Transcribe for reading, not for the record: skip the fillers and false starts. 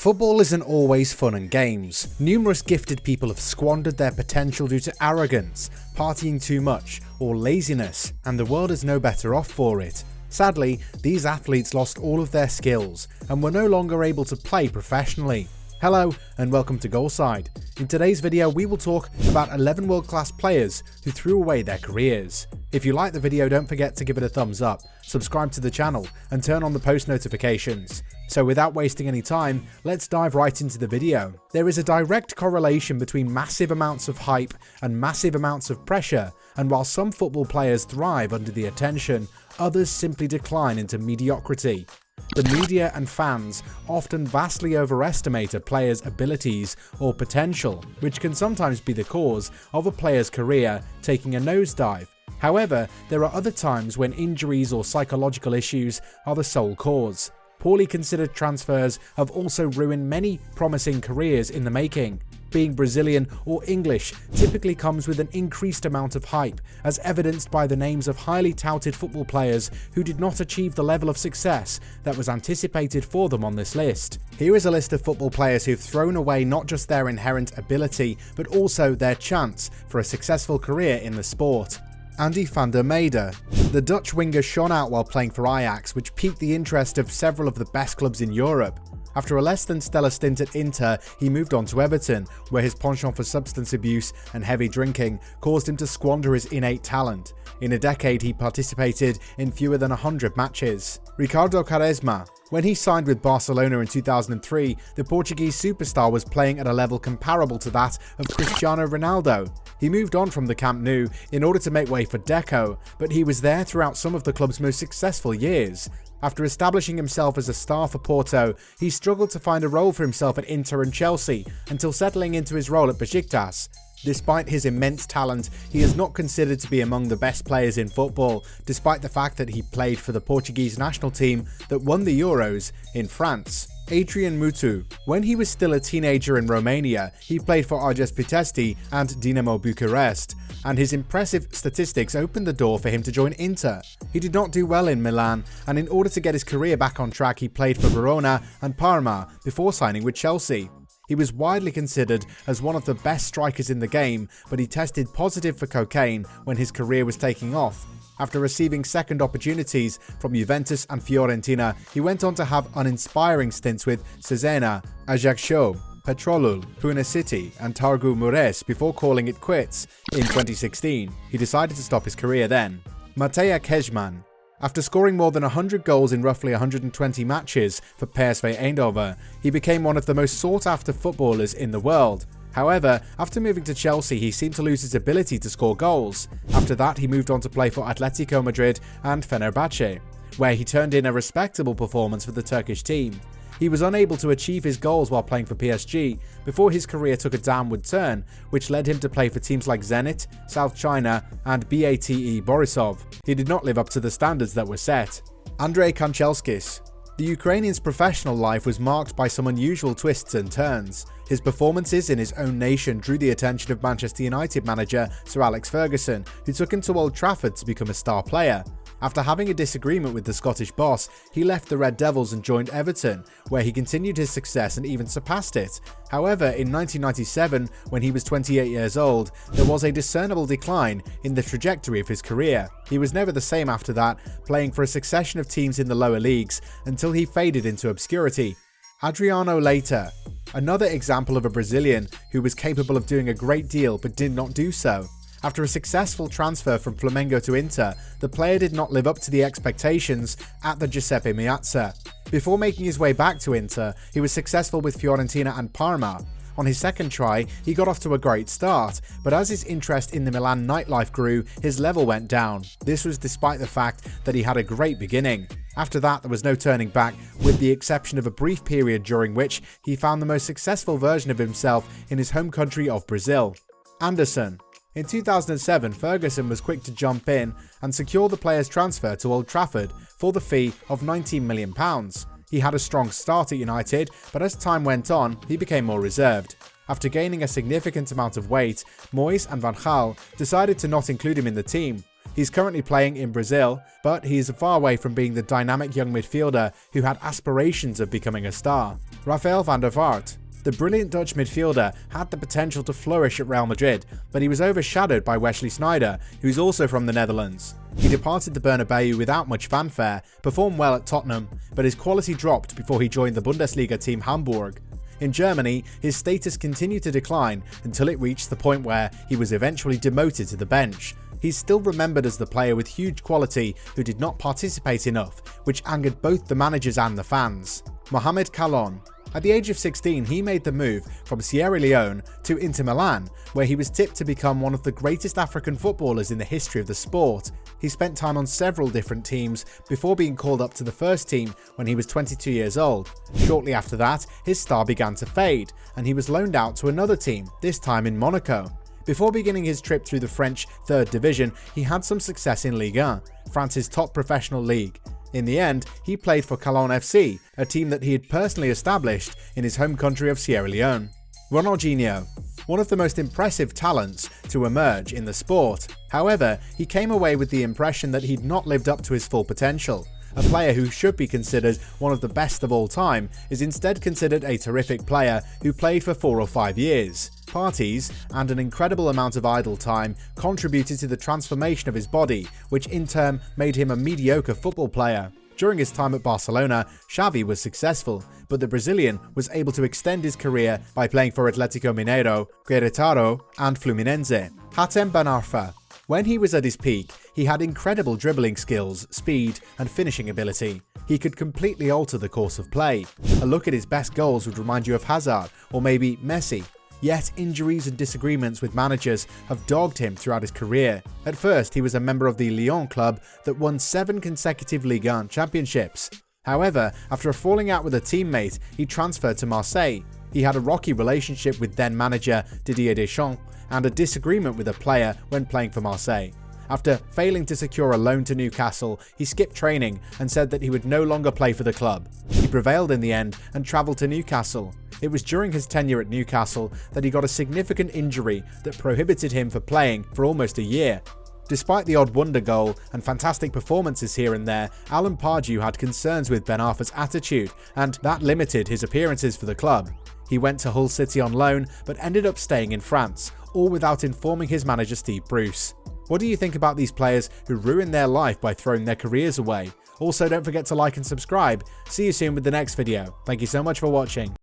Football isn't always fun and games. Numerous gifted people have squandered their potential due to arrogance, partying too much, or laziness, and the world is no better off for it. Sadly, these athletes lost all of their skills and were no longer able to play professionally. Hello and welcome to Goalside. In today's video we will talk about 11 world-class players who threw away their careers. If you like the video, don't forget to give it a thumbs up, subscribe to the channel and turn on the post notifications. So without wasting any time, let's dive right into the video. There is a direct correlation between massive amounts of hype and massive amounts of pressure, and while some football players thrive under the attention, others simply decline into mediocrity. The media and fans often vastly overestimate a player's abilities or potential, which can sometimes be the cause of a player's career taking a nosedive. However, there are other times when injuries or psychological issues are the sole cause. Poorly considered transfers have also ruined many promising careers in the making. Being Brazilian or English typically comes with an increased amount of hype, as evidenced by the names of highly touted football players who did not achieve the level of success that was anticipated for them on this list. Here is a list of football players who've thrown away not just their inherent ability, but also their chance for a successful career in the sport. Andy van der Meijden. The Dutch winger shone out while playing for Ajax, which piqued the interest of several of the best clubs in Europe. After a less than stellar stint at Inter, he moved on to Everton, where his penchant for substance abuse and heavy drinking caused him to squander his innate talent. In a decade, he participated in fewer than 100 matches. Ricardo Charisma. When he signed with Barcelona in 2003, the Portuguese superstar was playing at a level comparable to that of Cristiano Ronaldo. He moved on from the Camp Nou in order to make way for Deco, but he was there throughout some of the club's most successful years. After establishing himself as a star for Porto, he struggled to find a role for himself at Inter and Chelsea until settling into his role at Besiktas. Despite his immense talent, he is not considered to be among the best players in football, despite the fact that he played for the Portuguese national team that won the Euros in France. Adrian Mutu. When he was still a teenager in Romania, he played for Argeș Pitești and Dinamo Bucharest, and his impressive statistics opened the door for him to join Inter. He did not do well in Milan, and in order to get his career back on track, he played for Verona and Parma before signing with Chelsea. He was widely considered as one of the best strikers in the game, but he tested positive for cocaine when his career was taking off. After receiving second opportunities from Juventus and Fiorentina, he went on to have uninspiring stints with Cesena, Ajaccio, Petrolul, Pune City and Târgu Mureș before calling it quits. In 2016, he decided to stop his career then. Mateja Kezman. After scoring more than 100 goals in roughly 120 matches for PSV Eindhoven, he became one of the most sought-after footballers in the world. However, after moving to Chelsea, he seemed to lose his ability to score goals. After that, he moved on to play for Atletico Madrid and Fenerbahce, where he turned in a respectable performance for the Turkish team. He was unable to achieve his goals while playing for PSG before his career took a downward turn, which led him to play for teams like Zenit, South China and BATE Borisov. He did not live up to the standards that were set. Andrzej Kanchelskis. The Ukrainian's professional life was marked by some unusual twists and turns. His performances in his own nation drew the attention of Manchester United manager Sir Alex Ferguson, who took him to Old Trafford to become a star player. After having a disagreement with the Scottish boss, he left the Red Devils and joined Everton, where he continued his success and even surpassed it. However, in 1997, when he was 28 years old, there was a discernible decline in the trajectory of his career. He was never the same after that, playing for a succession of teams in the lower leagues until he faded into obscurity. Adriano later. Another example of a Brazilian who was capable of doing a great deal but did not do so. After a successful transfer from Flamengo to Inter, the player did not live up to the expectations at the Giuseppe Meazza. Before making his way back to Inter, he was successful with Fiorentina and Parma. On his second try, he got off to a great start, but as his interest in the Milan nightlife grew, his level went down. This was despite the fact that he had a great beginning. After that, there was no turning back, with the exception of a brief period during which he found the most successful version of himself in his home country of Brazil. Anderson. In 2007, Ferguson was quick to jump in and secure the player's transfer to Old Trafford for the fee of £19 million. He had a strong start at United, but as time went on, he became more reserved. After gaining a significant amount of weight, Moyes and Van Gaal decided to not include him in the team. He's currently playing in Brazil, but he is far away from being the dynamic young midfielder who had aspirations of becoming a star. Rafael van der Vaart. The brilliant Dutch midfielder had the potential to flourish at Real Madrid, but he was overshadowed by Wesley Sneijder, who's also from the Netherlands. He departed the Bernabeu without much fanfare, performed well at Tottenham, but his quality dropped before he joined the Bundesliga team Hamburg. In Germany, his status continued to decline until it reached the point where he was eventually demoted to the bench. He's still remembered as the player with huge quality who did not participate enough, which angered both the managers and the fans. Mohamed Kone. At the age of 16, he made the move from Sierra Leone to Inter Milan, where he was tipped to become one of the greatest African footballers in the history of the sport. He spent time on several different teams before being called up to the first team when he was 22 years old. Shortly after that, his star began to fade, and he was loaned out to another team, this time in Monaco. Before beginning his trip through the French 3rd Division, he had some success in Ligue 1, France's top professional league. In the end, he played for Cologne FC, a team that he had personally established in his home country of Sierra Leone. Ronaldinho. One of the most impressive talents to emerge in the sport. However, he came away with the impression that he'd not lived up to his full potential. A player who should be considered one of the best of all time is instead considered a terrific player who played for 4 or 5 years. Parties and an incredible amount of idle time contributed to the transformation of his body, which in turn made him a mediocre football player. During his time at Barcelona, Xavi was successful, but the Brazilian was able to extend his career by playing for Atlético Mineiro, Querétaro and Fluminense. Hatem Ben Arfa. When he was at his peak, he had incredible dribbling skills, speed and finishing ability. He could completely alter the course of play. A look at his best goals would remind you of Hazard or maybe Messi. Yet injuries and disagreements with managers have dogged him throughout his career. At first, he was a member of the Lyon club that won 7 consecutive Ligue 1 championships. However, after a falling out with a teammate, he transferred to Marseille. He had a rocky relationship with then-manager Didier Deschamps and a disagreement with a player when playing for Marseille. After failing to secure a loan to Newcastle, he skipped training and said that he would no longer play for the club. He prevailed in the end and travelled to Newcastle. It was during his tenure at Newcastle that he got a significant injury that prohibited him from playing for almost a year. Despite the odd wonder goal and fantastic performances here and there, Alan Pardew had concerns with Ben Arfa's attitude, and that limited his appearances for the club. He went to Hull City on loan, but ended up staying in France, all without informing his manager Steve Bruce. What do you think about these players who ruin their life by throwing their careers away? Also, don't forget to like and subscribe. See you soon with the next video. Thank you so much for watching.